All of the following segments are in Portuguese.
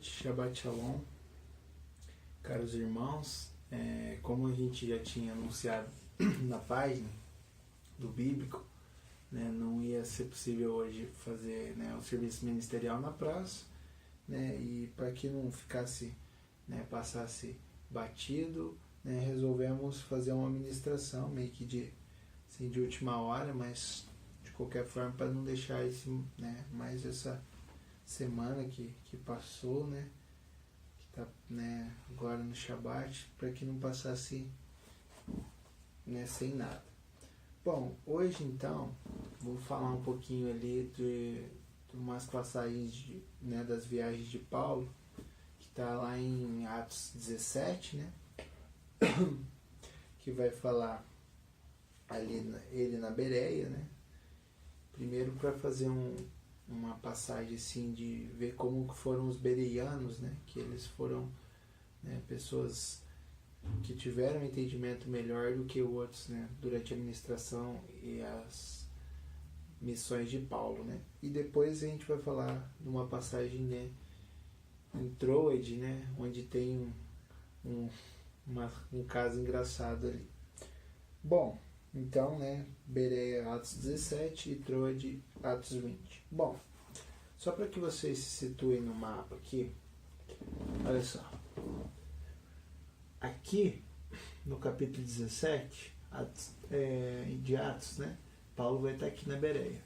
noite, Shabbat Shalom, caros irmãos. Como a gente já tinha anunciado na página do Bíblico, né, não ia ser possível hoje fazer, né, o serviço ministerial na praça, né, e para que não ficasse, né, passasse batido, né, resolvemos fazer uma ministração meio que de última hora, mas de qualquer forma para não deixar mais essa semana que passou, né, que está, né, agora no Shabat, para que não passasse, né, sem nada. Bom, hoje então vou falar um pouquinho ali de umas passagens né, das viagens de Paulo, que está lá em Atos 17, né, que vai falar ali ele na Bereia, né, primeiro para fazer uma passagem assim de ver como foram os bereianos, né, que eles foram, né, pessoas que tiveram um entendimento melhor do que outros, né, durante a administração e as missões de Paulo, né. E depois a gente vai falar de uma passagem, né, em Troade, né, onde tem um caso engraçado ali. Bom, então, né, Bereia Atos 17 e Troade Atos 20. Bom, só para que vocês se situem no mapa aqui, olha só. Aqui, no capítulo 17 de Atos, né, Paulo vai estar aqui na Bereia.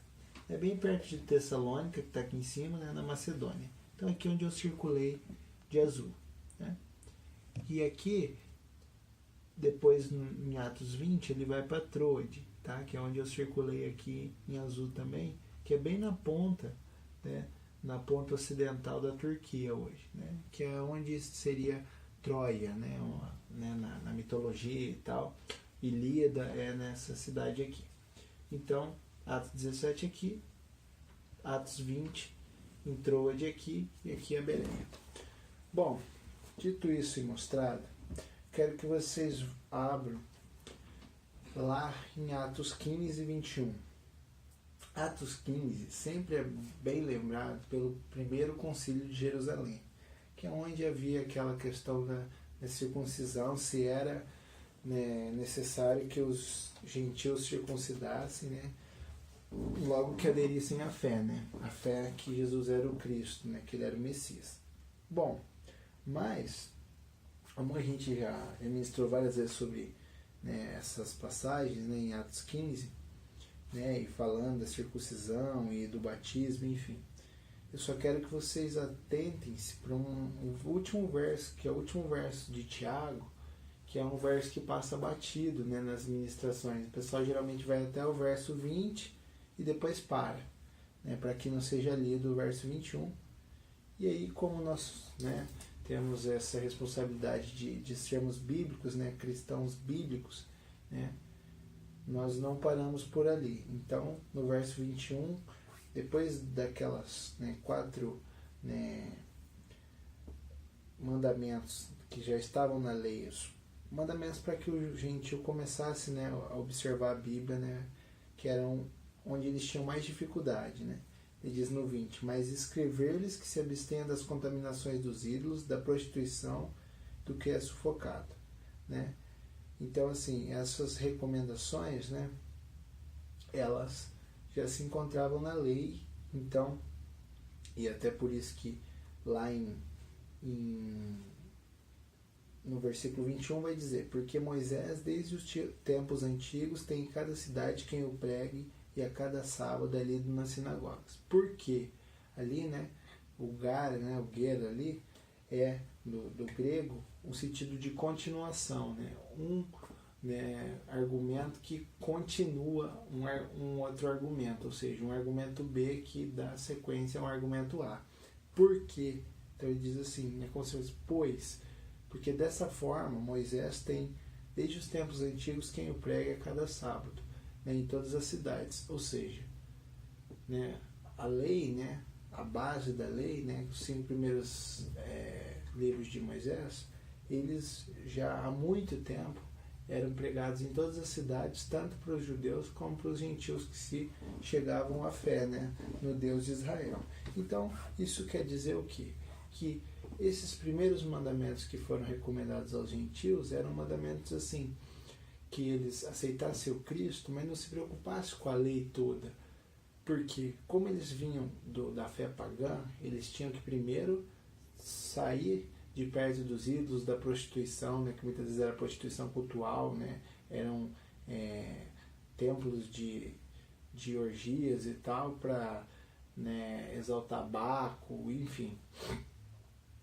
É bem perto de Tessalônica, que está aqui em cima, né, na Macedônia. Então, aqui é onde eu circulei de azul, né. E aqui, depois em Atos 20, ele vai para Troade, tá? Que é onde eu circulei aqui em azul também, que é bem na ponta, né, na ponta ocidental da Turquia hoje, né, que é onde seria Troia, né, na mitologia e tal. Ilíada é nessa cidade aqui. Então, Atos 17 aqui, Atos 20 em Troade aqui, e aqui é Bereia. Bom, dito isso e mostrado, quero que vocês abram lá em Atos 15 e 21. Atos 15 sempre é bem lembrado pelo primeiro concílio de Jerusalém, que é onde havia aquela questão da circuncisão, se era, né, necessário que os gentios circuncidassem, né, logo que aderissem à fé, né, a fé que Jesus era o Cristo, né, que ele era o Messias. Bom, mas como a gente já ministrou várias vezes sobre, né, essas passagens, né, em Atos 15, né, e falando da circuncisão e do batismo, enfim, eu só quero que vocês atentem-se para um último verso, que é o último verso de Tiago, que é um verso que passa batido, né, nas ministrações. O pessoal geralmente vai até o verso 20 e depois para, né, para que não seja lido o verso 21. E aí, como nós, né, temos essa responsabilidade de sermos bíblicos, né, cristãos bíblicos, né, nós não paramos por ali. Então, no verso 21, depois daquelas, né, 4, né, mandamentos que já estavam na lei, os mandamentos para que o gentil começasse, né, a observar a Bíblia, né, que eram onde eles tinham mais dificuldade, né. Ele diz no 20, mas escrever-lhes que se abstenham das contaminações dos ídolos, da prostituição, do que é sufocado, né. Então, assim, essas recomendações, né, elas já se encontravam na lei, então, e até por isso que lá no versículo 21 vai dizer, porque Moisés, desde os tempos antigos, tem em cada cidade quem o pregue, e a cada sábado é lido nas sinagogas. Por quê? Ali, né, o gar, né, o ger ali, é, do grego, um sentido de continuação, né, né, argumento que continua um outro argumento, ou seja, um argumento B que dá sequência a um argumento A. Por quê? Então ele diz assim, é como se fosse, pois, porque dessa forma Moisés tem, desde os tempos antigos, quem o prega a cada sábado, né, em todas as cidades. Ou seja, né, a lei, né, a base da lei, né, os 5 primeiros livros de Moisés, eles já há muito tempo eram pregados em todas as cidades, tanto para os judeus como para os gentios que se chegavam à fé, né, no Deus de Israel. Então, isso quer dizer o quê? Que esses primeiros mandamentos que foram recomendados aos gentios eram mandamentos assim, que eles aceitassem o Cristo, mas não se preocupassem com a lei toda. Porque, como eles vinham da fé pagã, eles tinham que primeiro sair de perto dos ídolos, da prostituição, né, que muitas vezes era prostituição cultural, né, eram templos de orgias e tal, para, né, exaltar Baco, enfim.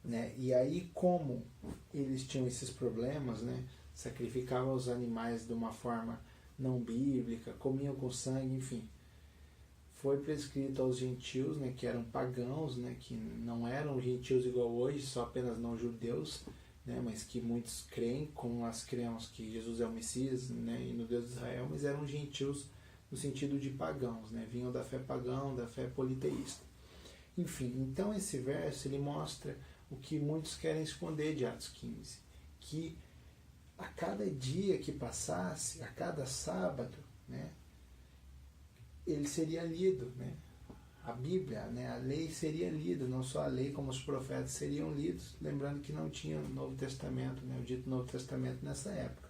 Né? E aí, como eles tinham esses problemas, né, sacrificavam os animais de uma forma não bíblica, comiam com sangue, enfim, foi prescrito aos gentios, né, que eram pagãos, né, que não eram gentios igual hoje, só apenas não judeus, né, mas que muitos creem, como nós cremos que Jesus é o Messias, né, e no Deus de Israel, mas eram gentios no sentido de pagãos, né, vinham da fé pagã, da fé politeísta. Enfim, então esse verso ele mostra o que muitos querem esconder de Atos 15, que a cada dia que passasse, a cada sábado, né, ele seria lido, né? A Bíblia, né? A lei seria lida, não só a lei, como os profetas seriam lidos, lembrando que não tinha o Novo Testamento, né? O dito Novo Testamento nessa época,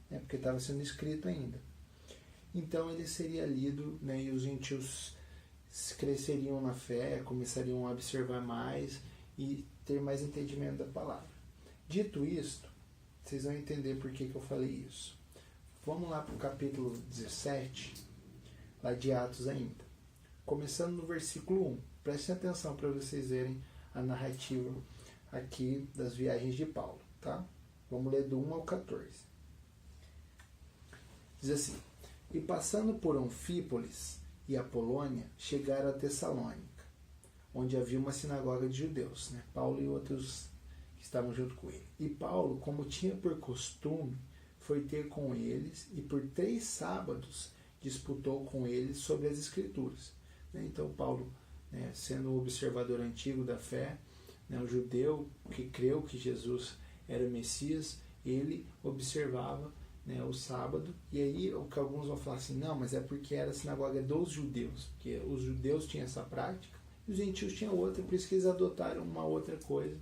né? Porque estava sendo escrito ainda. Então ele seria lido, né? E os gentios cresceriam na fé, começariam a observar mais e ter mais entendimento da palavra. Dito isto, vocês vão entender por que eu falei isso. Vamos lá para o capítulo 17, lá de Atos ainda. Começando no versículo 1. Prestem atenção para vocês verem a narrativa aqui das viagens de Paulo. Tá? Vamos ler do 1 ao 14. Diz assim: E passando por Anfípolis e Apolônia, chegaram a Tessalônica, onde havia uma sinagoga de judeus, né? Paulo e outros que estavam junto com ele. E Paulo, como tinha por costume, foi ter com eles e por 3 sábados disputou com eles sobre as Escrituras. Então Paulo, né, sendo um observador antigo da fé, né, um judeu que creu que Jesus era o Messias, ele observava, né, o sábado, e aí o que alguns vão falar assim, não, mas é porque era a sinagoga dos judeus, porque os judeus tinham essa prática, e os gentios tinham outra, por isso que eles adotaram uma outra coisa,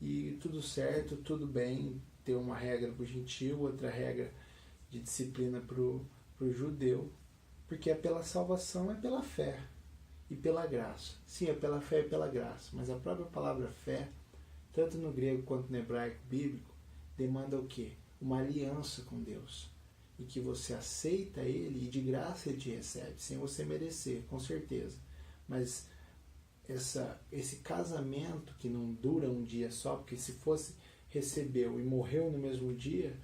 e tudo certo, tudo bem, ter uma regra para o gentio, outra regra de disciplina para o judeu, porque é pela salvação, é pela fé e pela graça. Sim, é pela fé e pela graça, mas a própria palavra fé, tanto no grego quanto no hebraico bíblico, demanda o quê? Uma aliança com Deus, e que você aceita Ele e de graça Ele te recebe, sem você merecer, com certeza. Mas esse casamento que não dura um dia só, porque se fosse recebeu e morreu no mesmo dia,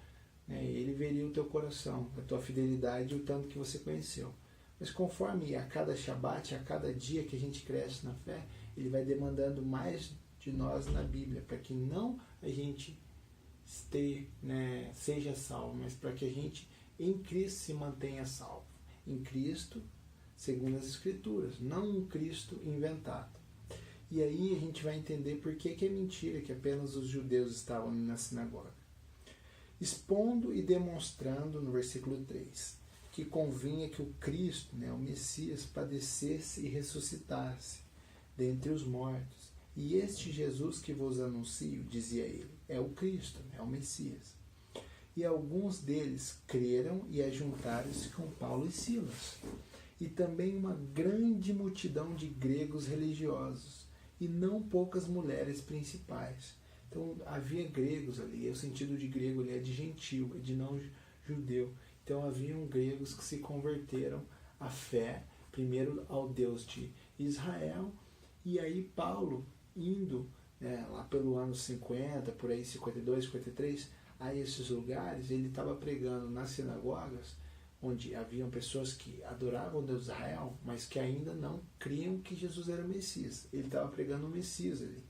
né, ele veria o teu coração, a tua fidelidade e o tanto que você conheceu. Mas conforme a cada Shabat, a cada dia que a gente cresce na fé, ele vai demandando mais de nós na Bíblia, para que não a gente seja salvo, mas para que a gente em Cristo se mantenha salvo. Em Cristo, segundo as Escrituras, não um Cristo inventado. E aí a gente vai entender por que é mentira que apenas os judeus estavam na sinagoga. Expondo e demonstrando, no versículo 3, que convinha que o Cristo, né, o Messias, padecesse e ressuscitasse dentre os mortos. E este Jesus que vos anuncio, dizia ele, é o Cristo, é o Messias. E alguns deles creram e ajuntaram-se com Paulo e Silas. E também uma grande multidão de gregos religiosos, e não poucas mulheres principais. Então havia gregos ali, o sentido de grego ali é de gentil, é de não judeu. Então haviam gregos que se converteram à fé, primeiro ao Deus de Israel, e aí Paulo, indo, né, lá pelo ano 50, por aí 52, 53, a esses lugares, ele estava pregando nas sinagogas, onde haviam pessoas que adoravam o Deus de Israel, mas que ainda não criam que Jesus era o Messias. Ele estava pregando o Messias ali.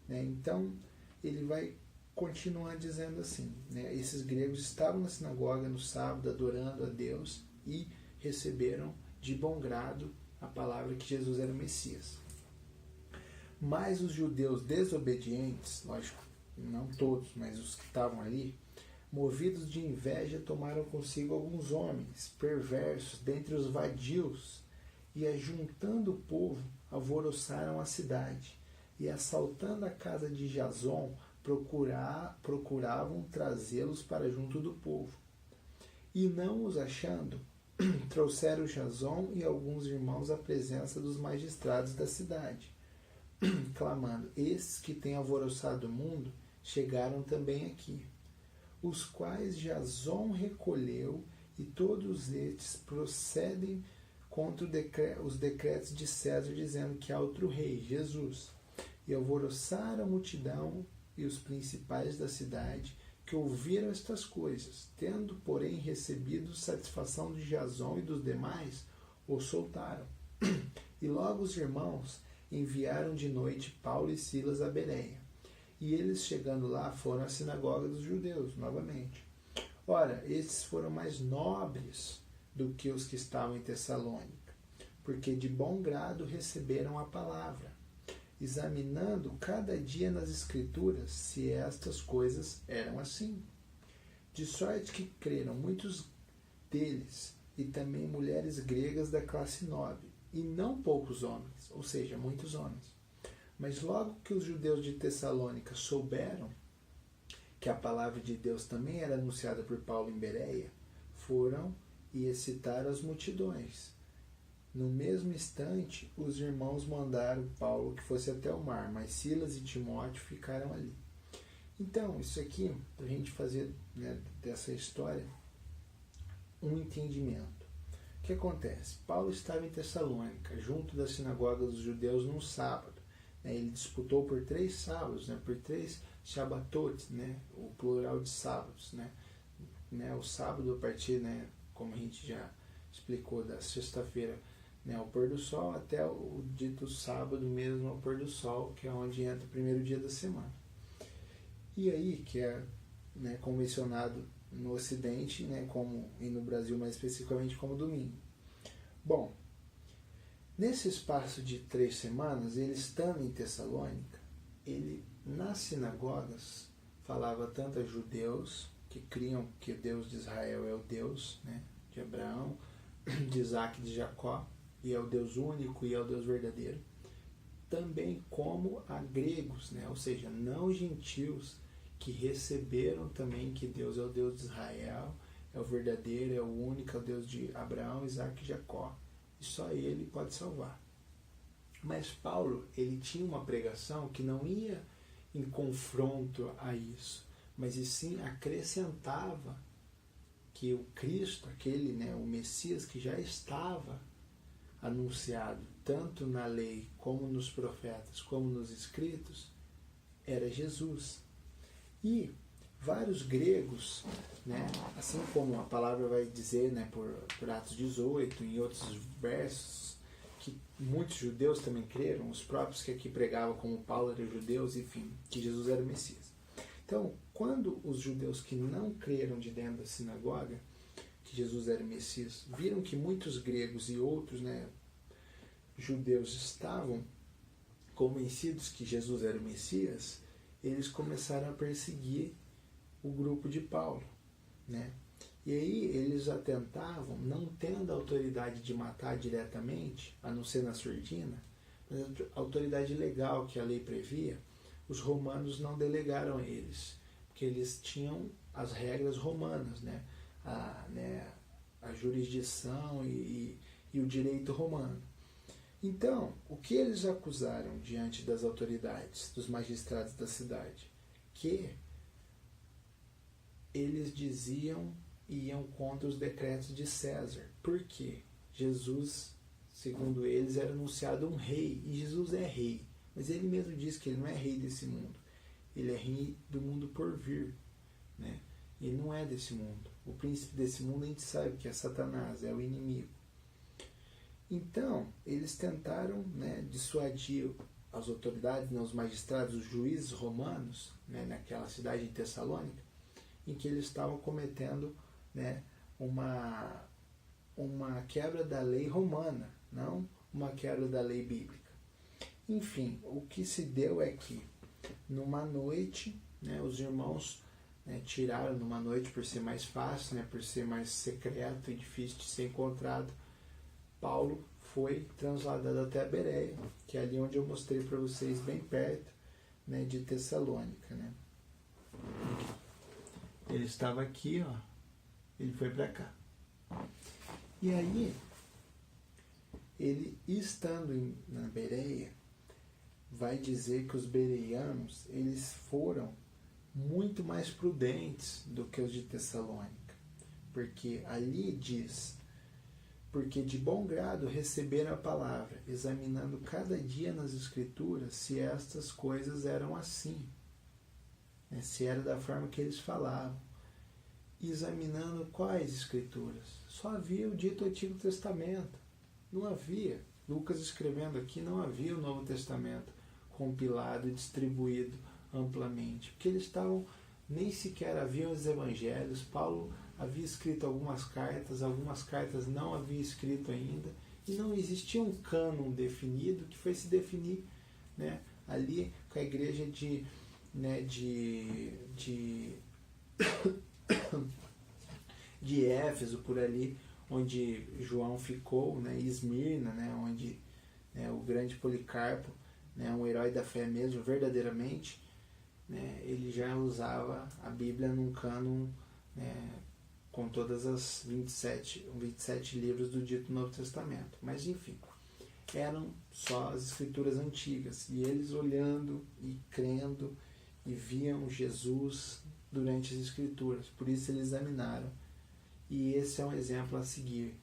Né? Então, ele vai continuar dizendo assim, né? Esses gregos estavam na sinagoga no sábado, adorando a Deus, e receberam de bom grado a palavra que Jesus era o Messias. Mas os judeus desobedientes, lógico, não todos, mas os que estavam ali, movidos de inveja, tomaram consigo alguns homens perversos dentre os vadios, e ajuntando o povo, alvoroçaram a cidade, e assaltando a casa de Jason, procuravam trazê-los para junto do povo. E não os achando, trouxeram Jason e alguns irmãos à presença dos magistrados da cidade, clamando: estes que têm alvoroçado o mundo chegaram também aqui, os quais Jason recolheu, e todos estes procedem contra os decretos de César, dizendo que há outro rei, Jesus. E alvoroçaram a multidão e os principais da cidade, que ouviram estas coisas, tendo, porém, recebido satisfação de Jason e dos demais, o soltaram. E logo os irmãos enviaram de noite Paulo e Silas a Bereia. E eles, chegando lá, foram à sinagoga dos judeus, novamente. Ora, estes foram mais nobres do que os que estavam em Tessalônica, porque de bom grado receberam a palavra, examinando cada dia nas Escrituras se estas coisas eram assim. De sorte que creram muitos deles, e também mulheres gregas da classe nobre, e não poucos homens, ou seja, muitos homens. Mas logo que os judeus de Tessalônica souberam que a palavra de Deus também era anunciada por Paulo em Bereia, foram e excitaram as multidões. No mesmo instante, os irmãos mandaram Paulo que fosse até o mar, mas Silas e Timóteo ficaram ali. Então, isso aqui, para a gente fazer, né, dessa história um entendimento. O que acontece? Paulo estava em Tessalônica, junto da sinagoga dos judeus, num sábado. Ele disputou por 3 sábados, né, por 3 Shabbatot, né, o plural de sábados. O sábado, a partir, né, como a gente já explicou, da sexta-feira, né, ao pôr do sol, até o dito sábado mesmo ao pôr do sol, que é onde entra o primeiro dia da semana. E aí, que é, né, convencionado no Ocidente, né, e no Brasil mais especificamente como domingo. Bom, nesse espaço de 3 semanas, ele estando em Tessalônica, ele nas sinagogas falava tanto a judeus que criam que o Deus de Israel é o Deus, né, de Abraão, de Isaac e de Jacó, e é o Deus único e é o Deus verdadeiro, também como a gregos, né, ou seja, não gentios, que receberam também que Deus é o Deus de Israel, é o verdadeiro, é o único, é o Deus de Abraão, Isaac e Jacó, e só ele pode salvar. Mas Paulo, ele tinha uma pregação que não ia em confronto a isso, mas e sim acrescentava que o Cristo, aquele, né, o Messias que já estava anunciado tanto na lei como nos profetas, como nos escritos, era Jesus. E vários gregos, né, assim como a palavra vai dizer, né, por Atos 18, em outros versos, que muitos judeus também creram, os próprios que aqui pregavam como Paulo eram judeus, enfim, que Jesus era o Messias. Então, quando os judeus que não creram de dentro da sinagoga, que Jesus era o Messias, viram que muitos gregos e outros, né, judeus estavam convencidos que Jesus era o Messias, eles começaram a perseguir o grupo de Paulo, né? E aí eles atentavam, não tendo a autoridade de matar diretamente, a não ser na surdina, mas a autoridade legal que a lei previa, os romanos não delegaram a eles, porque eles tinham as regras romanas, né? A jurisdição e o direito romano. Então, o que eles acusaram diante das autoridades, dos magistrados da cidade? Que eles iam contra os decretos de César. Por quê? Jesus, segundo eles, era anunciado um rei, e Jesus é rei. Mas ele mesmo diz que ele não é rei desse mundo. Ele é rei do mundo por vir, né? Ele não é desse mundo. O príncipe desse mundo a gente sabe que é Satanás, é o inimigo. Então, eles tentaram, né, dissuadir as autoridades, né, os magistrados, os juízes romanos, né, naquela cidade de Tessalônica, em que eles estavam cometendo, né, uma quebra da lei romana, não uma quebra da lei bíblica. Enfim, o que se deu é que, numa noite, né, os irmãos, né, tiraram numa noite, por ser mais fácil, né, por ser mais secreto e difícil de ser encontrado, Paulo foi transladado até a Bereia, que é ali onde eu mostrei para vocês, bem perto, né, de Tessalônica, né? Ele estava aqui, ó, ele foi para cá. E aí, ele estando na Bereia, vai dizer que os bereianos, eles foram muito mais prudentes do que os de Tessalônica, porque ali diz: porque de bom grado receberam a palavra, examinando cada dia nas Escrituras se estas coisas eram assim, né? Se era da forma que eles falavam. Examinando quais Escrituras? Só havia o dito Antigo Testamento, não havia, Lucas escrevendo aqui, não havia o Novo Testamento compilado e distribuído amplamente, porque eles estavam, nem sequer haviam os evangelhos. Paulo havia escrito algumas cartas não havia escrito ainda, e não existia um cânon definido que foi se definir, né, ali com a igreja de Éfeso, por ali onde João ficou, né, Esmirna, né, onde, né, o grande Policarpo, né, um herói da fé mesmo, verdadeiramente, né, ele já usava a Bíblia num cânon, né, com todas as 27 livros do dito Novo Testamento. Mas, enfim, eram só as Escrituras antigas, e eles olhando e crendo e viam Jesus durante as Escrituras, por isso eles examinaram. E esse é um exemplo a seguir,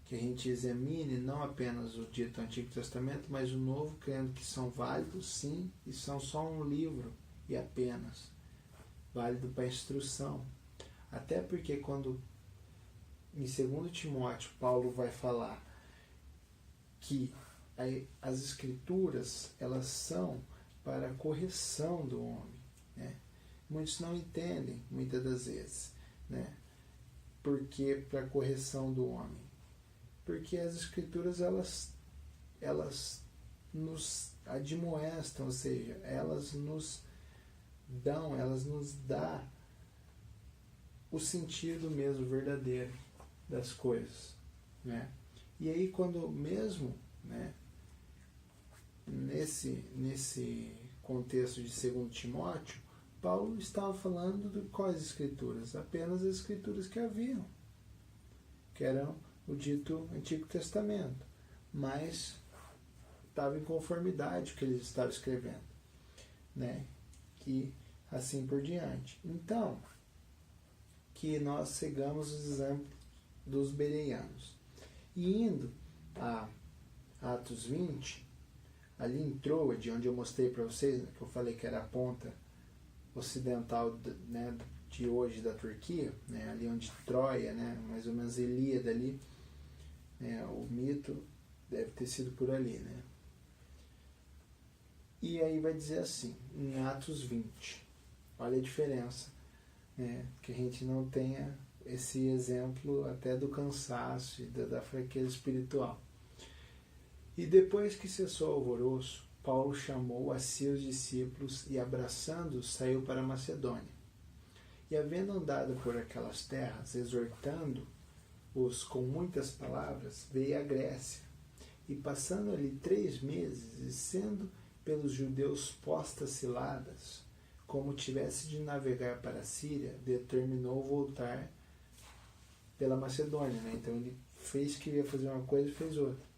que a gente examine não apenas o dito Antigo Testamento, mas o Novo, crendo que são válidos, sim, e são só um livro e apenas válido para instrução. Até porque quando em 2 Timóteo Paulo vai falar que as Escrituras, elas são para a correção do homem, né? Muitos não entendem, muitas das vezes, né? Por que para a correção do homem? Porque as Escrituras, elas nos admoestam, ou seja, elas nos dão o sentido mesmo verdadeiro das coisas, né? E aí, quando mesmo, né, nesse contexto de 2 Timóteo, Paulo estava falando de quais Escrituras? Apenas as Escrituras que haviam, que eram o dito Antigo Testamento, mas estava em conformidade com o que eles estavam escrevendo, né? E assim por diante. Então, que nós sigamos os exemplos dos bereianos. E indo a Atos 20, ali em Troade, onde eu mostrei para vocês, que eu falei que era a ponta ocidental, né, de hoje da Turquia, né, ali onde Troia, né, mais ou menos Ilíada ali, né, o mito deve ter sido por ali, né. E aí vai dizer assim, em Atos 20, olha a diferença, né, que a gente não tenha esse exemplo até do cansaço e da fraqueza espiritual. E depois que cessou o alvoroço, Paulo chamou a seus discípulos e, abraçando-os, saiu para a Macedônia. E, havendo andado por aquelas terras, exortando-os com muitas palavras, veio à Grécia. E, passando ali 3 meses, e sendo pelos judeus postas ciladas, como tivesse de navegar para a Síria, determinou voltar pela Macedônia, né? Então ele fez que ia fazer uma coisa e fez outra.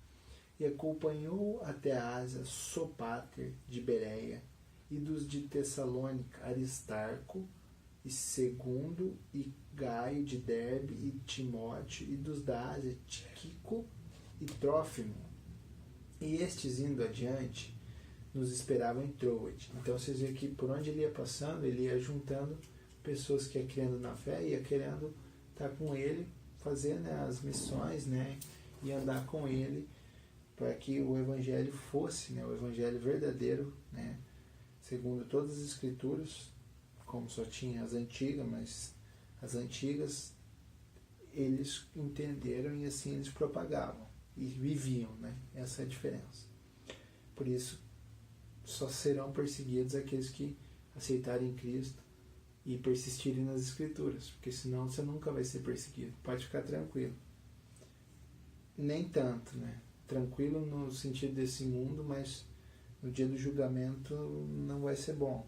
E acompanhou até a Ásia Sopáter de Bereia, e dos de Tessalônica Aristarco, e Segundo, e Gaio de Derbe, e Timóteo, e dos da Ásia Tíquico e Trófimo. E estes, indo adiante, nos esperavam em Troade. Então vocês veem que por onde ele ia passando, ele ia juntando pessoas que iam crendo na fé, ia querendo estar com ele, fazer, né, as missões, né, e andar com ele, para que o Evangelho fosse, né, o Evangelho verdadeiro, né, segundo todas as Escrituras, como só tinha as antigas, mas as antigas eles entenderam e assim eles propagavam e viviam, né? Essa é a diferença. Por isso, só serão perseguidos aqueles que aceitarem Cristo e persistirem nas Escrituras, porque senão você nunca vai ser perseguido. Pode ficar tranquilo. Nem tanto, né? tranquilo no sentido desse mundo, mas no dia do julgamento não vai ser bom.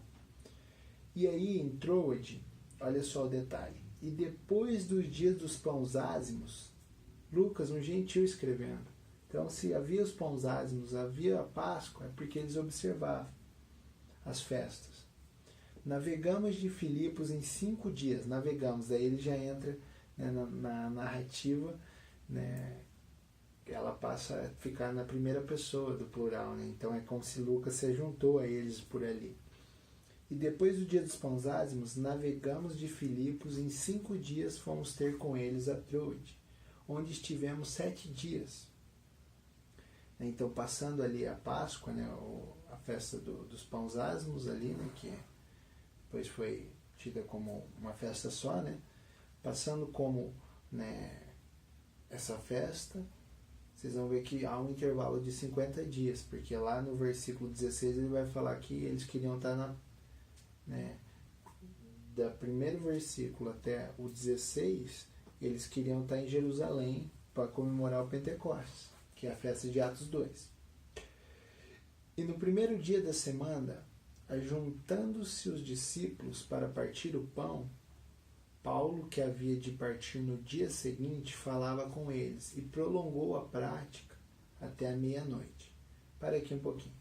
E aí, em Troade, olha só o detalhe. E depois dos dias dos pães ázimos, Lucas, um gentil escrevendo. Então, se havia os pães ázimos, havia a Páscoa, é porque eles observavam as festas. Navegamos de Filipos em 5 dias. Navegamos, daí ele já entra, né, na narrativa, né, ela passa a ficar na primeira pessoa do plural, né? Então é como se Lucas se juntou a eles por ali. E depois do dia dos pães ázimos, navegamos de Filipos, em 5 dias fomos ter com eles a Troade, onde estivemos 7 dias. Então, passando ali a Páscoa, né, a festa dos pães ázimos ali, né, que depois foi tida como uma festa só, né, passando como, né, essa festa, vocês vão ver que há um intervalo de 50 dias, porque lá no versículo 16 ele vai falar que eles queriam estar né, do primeiro versículo até o 16, eles queriam estar em Jerusalém para comemorar o Pentecostes, que é a festa de Atos 2. E no primeiro dia da semana, ajuntando-se os discípulos para partir o pão, Paulo, que havia de partir no dia seguinte, falava com eles e prolongou a prática até a meia-noite. Para aqui um pouquinho.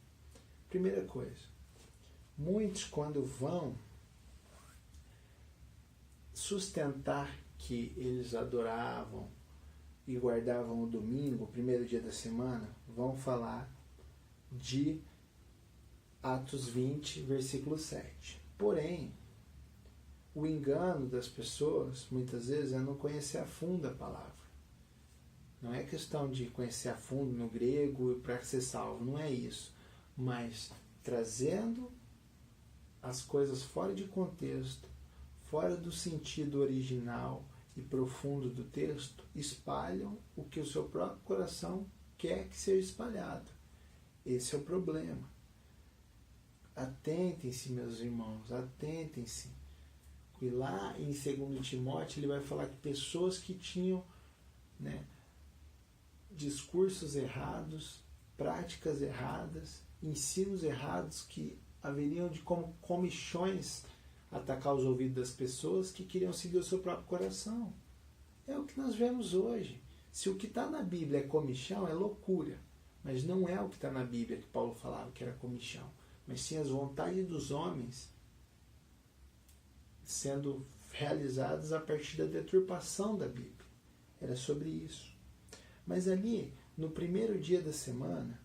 Primeira coisa. Muitos, quando vão sustentar que eles adoravam e guardavam o domingo, o primeiro dia da semana, vão falar de Atos 20, versículo 7. Porém, o engano das pessoas, muitas vezes, é não conhecer a fundo a palavra. Não é questão de conhecer a fundo no grego para ser salvo, não é isso. Mas trazendo as coisas fora de contexto, fora do sentido original e profundo do texto, espalham o que o seu próprio coração quer que seja espalhado. Esse é o problema. Atentem-se, meus irmãos, atentem-se. E lá em 2 Timóteo ele vai falar que pessoas que tinham, né, discursos errados, práticas erradas, ensinos errados que haveriam de como comichões atacar os ouvidos das pessoas que queriam seguir o seu próprio coração. É o que nós vemos hoje. Se o que está na Bíblia é comichão, é loucura. Mas não é o que está na Bíblia que Paulo falava que era comichão. Mas sim as vontades dos homens sendo realizadas a partir da deturpação da Bíblia. Era sobre isso. Mas ali, no primeiro dia da semana,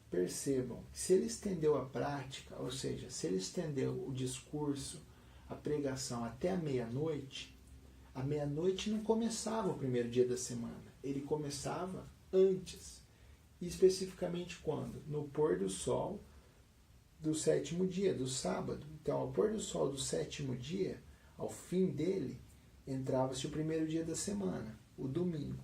percebam, se ele estendeu a prática, ou seja, se ele estendeu o discurso, a pregação até a meia-noite não começava o primeiro dia da semana, ele começava antes. E especificamente quando? No pôr do sol do 7º dia, do sábado. Então, ao pôr do sol do 7º dia, ao fim dele, entrava-se o primeiro dia da semana, o domingo.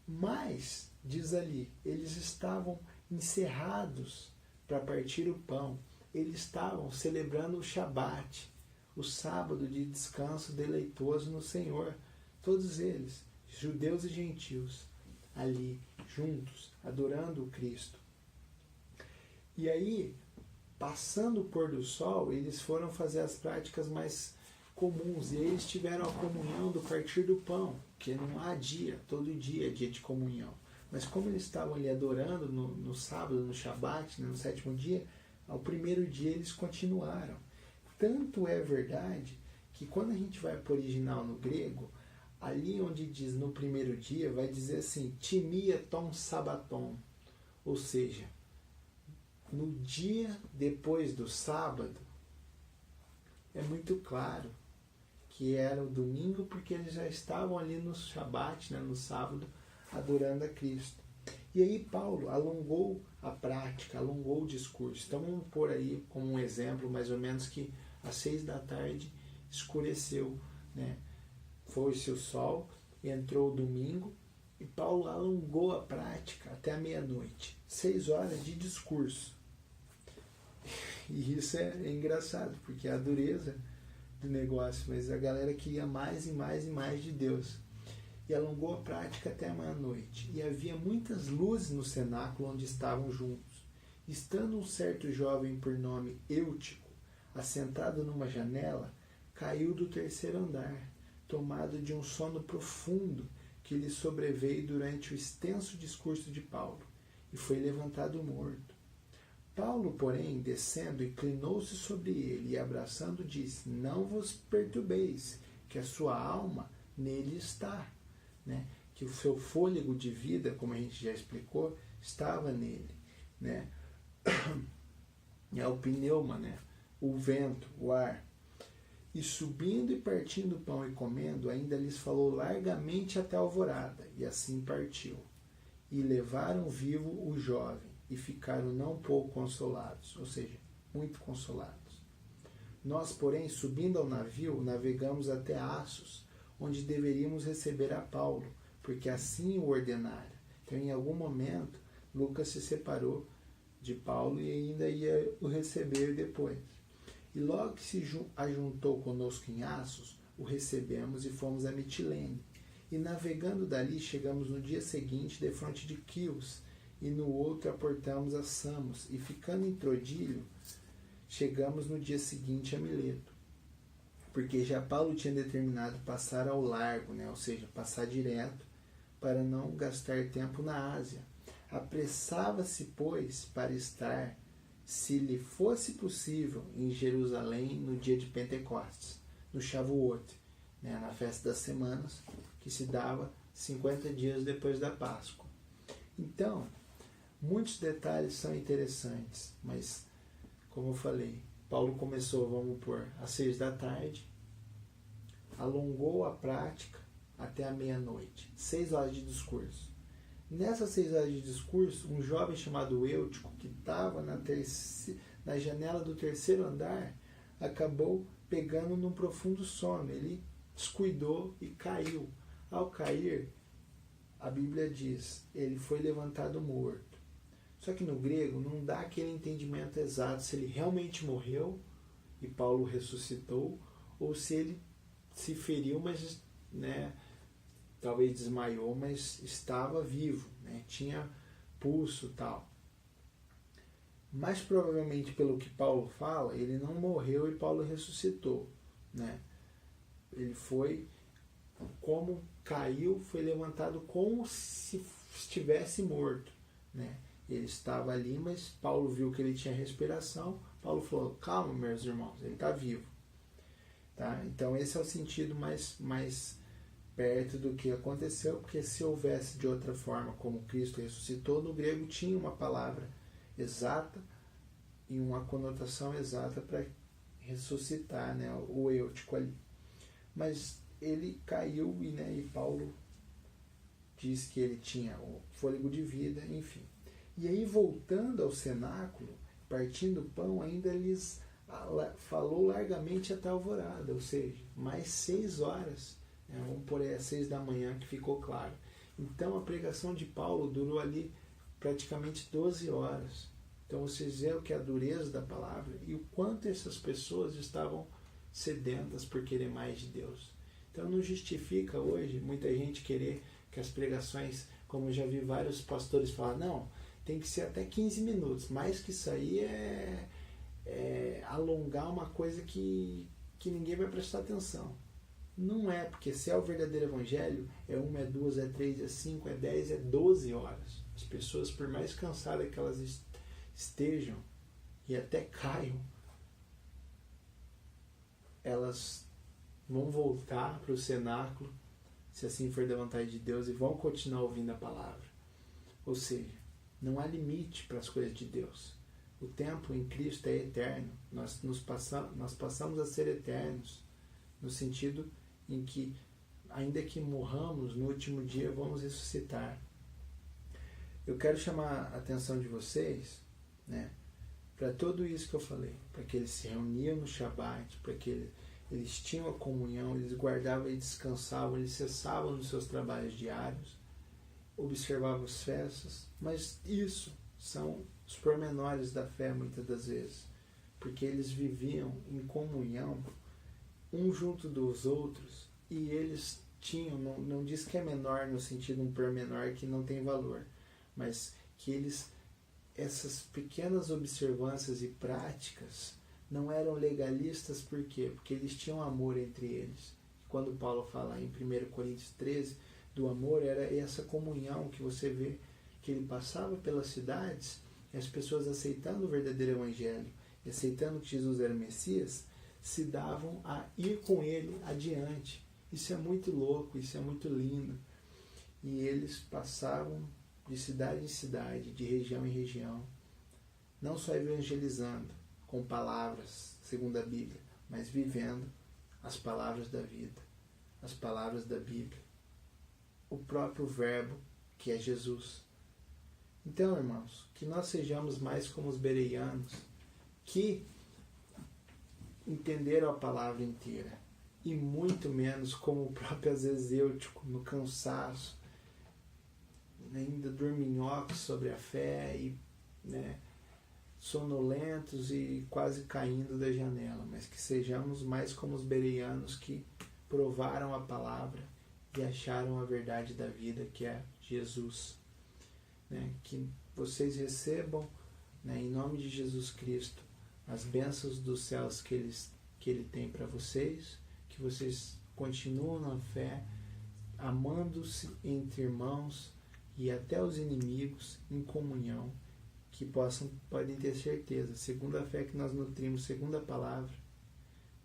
Mas, diz ali, eles estavam encerrados para partir o pão. Eles estavam celebrando o Shabat, o sábado de descanso deleitoso no Senhor. Todos eles, judeus e gentios, ali, juntos, adorando o Cristo. E aí, passando o pôr do sol, eles foram fazer as práticas mais comuns. E aí eles tiveram a comunhão do partir do pão, que não há dia, todo dia é dia de comunhão. Mas como eles estavam ali adorando no sábado, no Shabat, né, no 7º dia, ao primeiro dia eles continuaram. Tanto é verdade que quando a gente vai para o original no grego, ali onde diz no primeiro dia, vai dizer assim, timia ton sabaton, ou seja, no dia depois do sábado, é muito claro que era o domingo, porque eles já estavam ali no Shabat, né, no sábado, adorando a Cristo. E aí Paulo alongou a prática, alongou o discurso. Então vamos pôr aí como um exemplo, mais ou menos, que às 6 da tarde escureceu, né? Foi-se o sol, entrou o domingo, e Paulo alongou a prática até a meia-noite. 6 horas de discurso. E isso é engraçado, porque é a dureza do negócio, mas a galera queria mais e mais e mais de Deus. e alongou a prática até a meia-noite. E havia muitas luzes no cenáculo onde estavam juntos. Estando um certo jovem por nome Eutico, assentado numa janela, caiu do terceiro andar, tomado de um sono profundo que lhe sobreveio durante o extenso discurso de Paulo, e foi levantado morto. Paulo, porém, descendo, inclinou-se sobre ele e, abraçando, disse: não vos perturbeis, que a sua alma nele está. Né? Que o seu fôlego de vida, como a gente já explicou, estava nele. Né? É o pneuma, né? O vento, o ar. E subindo e partindo o pão e comendo, ainda lhes falou largamente até a alvorada, e assim partiu. E levaram vivo o jovem, e ficaram não pouco consolados, ou seja, muito consolados. Nós, porém, subindo ao navio, navegamos até Assos, onde deveríamos receber a Paulo, porque assim o ordenara. Então, em algum momento, Lucas se separou de Paulo e ainda ia o receber depois. E logo que se ajuntou conosco em Assos, o recebemos e fomos a Mitilene. E navegando dali, chegamos no dia seguinte defronte de Quios, e no outro aportamos a Samos, e ficando em Trodílio, chegamos no dia seguinte a Mileto. Porque já Paulo tinha determinado passar ao largo, né? Ou seja, passar direto, para não gastar tempo na Ásia. Apressava-se, pois, para estar, se lhe fosse possível, em Jerusalém no dia de Pentecostes, no Shavuot, né, na festa das semanas, que se dava 50 dias depois da Páscoa. Então, muitos detalhes são interessantes, mas, como eu falei, Paulo começou, vamos pôr, às 6 da tarde, alongou a prática até a meia-noite, 6 horas de discurso. Nessas 6 horas de discurso, um jovem chamado Eutico, que estava na janela do terceiro andar, acabou pegando num profundo sono. Ele descuidou e caiu. Ao cair, a Bíblia diz, ele foi levantado morto. Só que no grego não dá aquele entendimento exato se ele realmente morreu e Paulo ressuscitou, ou se ele se feriu, mas, né, talvez desmaiou, mas estava vivo, né? Tinha pulso e tal. Mas provavelmente, pelo que Paulo fala, ele não morreu e Paulo ressuscitou, né? Ele foi, como caiu, foi levantado como se estivesse morto, né? Ele estava ali, mas Paulo viu que ele tinha respiração. Paulo falou: calma, meus irmãos, ele está vivo. Tá? Então esse é o sentido mais perto do que aconteceu, porque se houvesse de outra forma, como Cristo ressuscitou, no grego tinha uma palavra exata e uma conotação exata para ressuscitar, né, o eutico ali. Mas ele caiu e, né, e Paulo diz que ele tinha o fôlego de vida, enfim. E aí, voltando ao cenáculo, partindo o pão, ainda lhes falou largamente até a alvorada, ou seja, mais 6 horas, né, vamos por aí às 6 da manhã, que ficou claro. Então a pregação de Paulo durou ali praticamente 12 horas. Então vocês veem o que é a dureza da palavra e o quanto essas pessoas estavam sedentas por querer mais de Deus. Então não justifica hoje muita gente querer que as pregações, como eu já vi vários pastores falar, não, tem que ser até 15 minutos, mais que isso aí é alongar uma coisa que ninguém vai prestar atenção. Não é, porque se é o verdadeiro evangelho, é 1, é 2, é 3, é 5, é 10, é 12 horas. As pessoas, por mais cansadas que elas estejam e até caiam, elas vão voltar para o cenáculo, se assim for da vontade de Deus, e vão continuar ouvindo a palavra. Ou seja, não há limite para as coisas de Deus. O tempo em Cristo é eterno. Nós passamos a ser eternos, no sentido em que, ainda que morramos, no último dia vamos ressuscitar. Eu quero chamar a atenção de vocês, né, para tudo isso que eu falei, para que eles se reuniam no Shabat, para que eles tinham a comunhão, eles guardavam e descansavam, eles cessavam nos seus trabalhos diários, observavam as festas, mas isso são os pormenores da fé muitas das vezes, porque eles viviam em comunhão um junto dos outros e eles tinham, não diz que é menor no sentido um pormenor que não tem valor, mas que essas pequenas observâncias e práticas não eram legalistas. Por quê? Porque eles tinham amor entre eles. Quando Paulo fala em 1 Coríntios 13 do amor, era essa comunhão que você vê que ele passava pelas cidades e as pessoas, aceitando o verdadeiro evangelho, aceitando que Jesus era o Messias, se davam a ir com ele adiante. Isso é muito louco, isso é muito lindo. E eles passavam de cidade em cidade, de região em região, não só evangelizando com palavras, segundo a Bíblia, mas vivendo as palavras da vida, as palavras da Bíblia, o próprio verbo que é Jesus. Então, irmãos, que nós sejamos mais como os bereanos, que entenderam a palavra inteira, e muito menos como o próprio às vezes Eutico, no cansaço, ainda dorminhocos sobre a fé e sonolentos e quase caindo da janela, mas que sejamos mais como os bereanos que provaram a palavra e acharam a verdade da vida, que é Jesus. Que vocês recebam, em nome de Jesus Cristo, as bênçãos dos céus que Ele tem para vocês, que vocês continuem na fé, amando-se entre irmãos e até os inimigos em comunhão, que podem ter certeza, segundo a fé que nós nutrimos, segundo a palavra,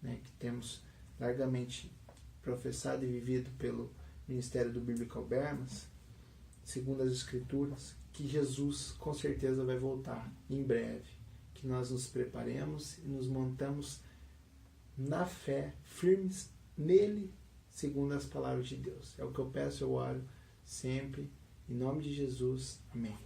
que temos largamente professado e vivido pelo Ministério do Biblical Bermas, segundo as Escrituras, que Jesus com certeza vai voltar em breve, que nós nos preparemos e nos montamos na fé, firmes nele, segundo as palavras de Deus. É o que eu peço, eu oro sempre, em nome de Jesus. Amém.